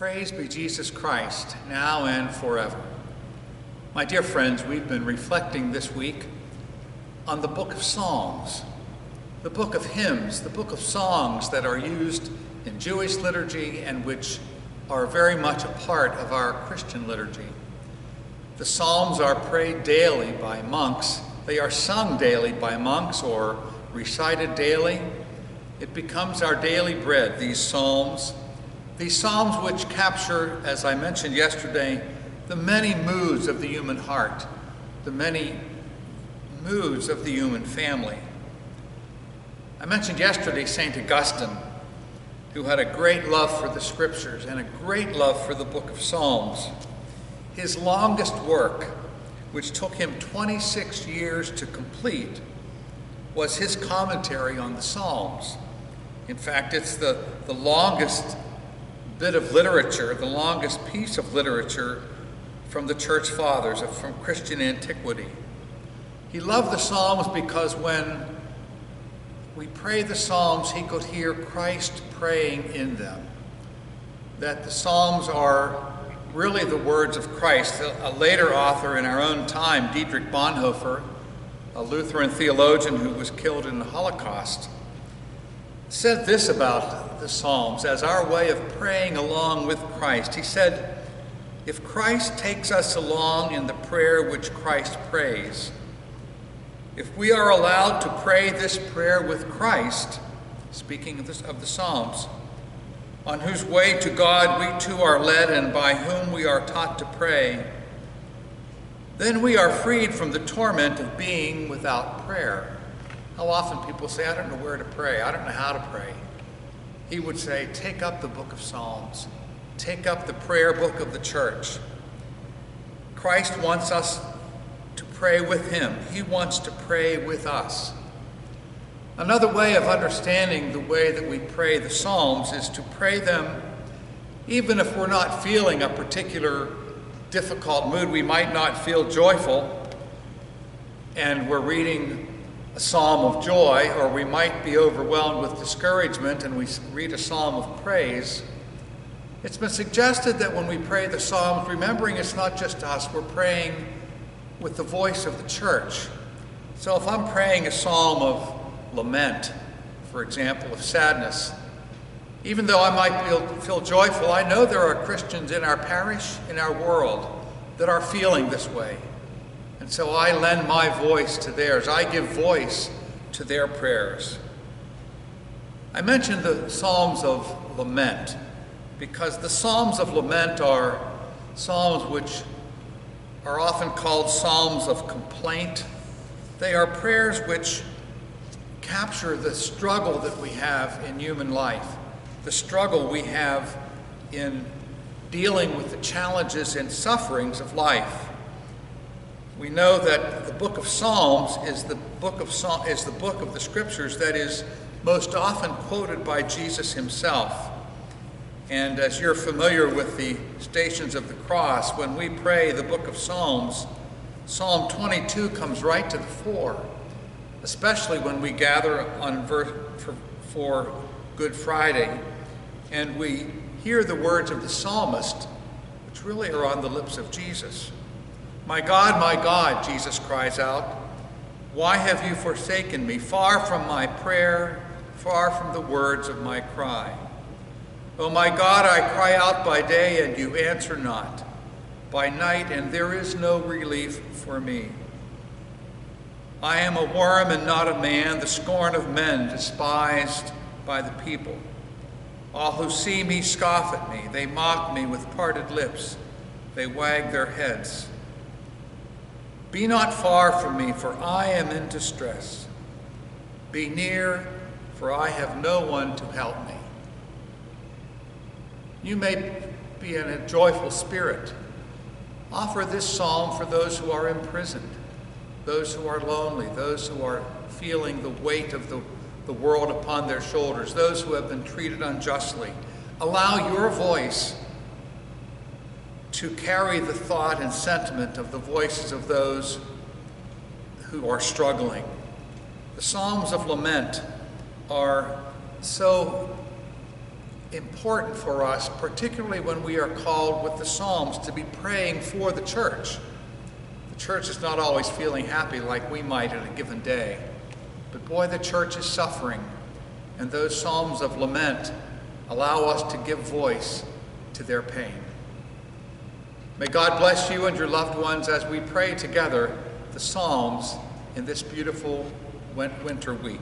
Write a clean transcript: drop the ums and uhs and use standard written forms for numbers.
Praise be Jesus Christ, now and forever. My dear friends, we've been reflecting this week on the book of Psalms, the book of hymns, the book of songs that are used in Jewish liturgy and which are very much a part of our Christian liturgy. The Psalms are prayed daily by monks. They are sung daily by monks or recited daily. It becomes our daily bread, these psalms which capture, as I mentioned yesterday, the many moods of the human heart, the many moods of the human family. I mentioned yesterday St. Augustine, who had a great love for the scriptures and a great love for the book of Psalms. His longest work, which took him 26 years to complete, was his commentary on the Psalms. In fact, it's the longest bit of literature, the longest piece of literature from the church fathers, from Christian antiquity. He loved the Psalms because when we pray the Psalms, he could hear Christ praying in them. That the Psalms are really the words of Christ. A later author in our own time, Dietrich Bonhoeffer, a Lutheran theologian who was killed in the Holocaust, said this about the Psalms as our way of praying along with Christ. He said, if Christ takes us along in the prayer which Christ prays, if we are allowed to pray this prayer with Christ, speaking of the Psalms, on whose way to God we too are led and by whom we are taught to pray, then we are freed from the torment of being without prayer. How often people say, I don't know where to pray, I don't know how to pray. He would say, take up the book of Psalms, take up the prayer book of the church. Christ wants us to pray with him. He wants to pray with us. Another way of understanding the way that we pray the Psalms is to pray them even if we're not feeling a particular difficult mood. We might not feel joyful and we're reading a psalm of joy, or we might be overwhelmed with discouragement and we read a psalm of praise. It's been suggested that when we pray the Psalms, remembering it's not just us, we're praying with the voice of the church. So if I'm praying a psalm of lament, for example, of sadness, even though I might feel joyful, I know there are Christians in our parish, in our world, that are feeling this way. And so I lend my voice to theirs. I give voice to their prayers. I mentioned the Psalms of Lament because the Psalms of Lament are psalms which are often called Psalms of Complaint. They are prayers which capture the struggle that we have in human life, the struggle we have in dealing with the challenges and sufferings of life. We know that the book of Psalms is the book of the scriptures that is most often quoted by Jesus himself. And as you're familiar with the Stations of the Cross, when we pray the book of Psalms, Psalm 22 comes right to the fore, especially when we gather for Good Friday and we hear the words of the psalmist, which really are on the lips of Jesus. My God, Jesus cries out, why have you forsaken me? Far from my prayer, far from the words of my cry. O my God, I cry out by day and you answer not, by night and there is no relief for me. I am a worm and not a man, the scorn of men, despised by the people. All who see me scoff at me. They mock me with parted lips. They wag their heads. Be not far from me, for I am in distress. Be near, for I have no one to help me. You may be in a joyful spirit. Offer this psalm for those who are imprisoned, those who are lonely, those who are feeling the weight of the world upon their shoulders, those who have been treated unjustly. Allow your voice to carry the thought and sentiment of the voices of those who are struggling. The Psalms of Lament are so important for us, particularly when we are called with the Psalms to be praying for the church. The church is not always feeling happy like we might at a given day, but boy, the church is suffering, and those Psalms of lament allow us to give voice to their pain. May God bless you and your loved ones as we pray together the Psalms in this beautiful winter week.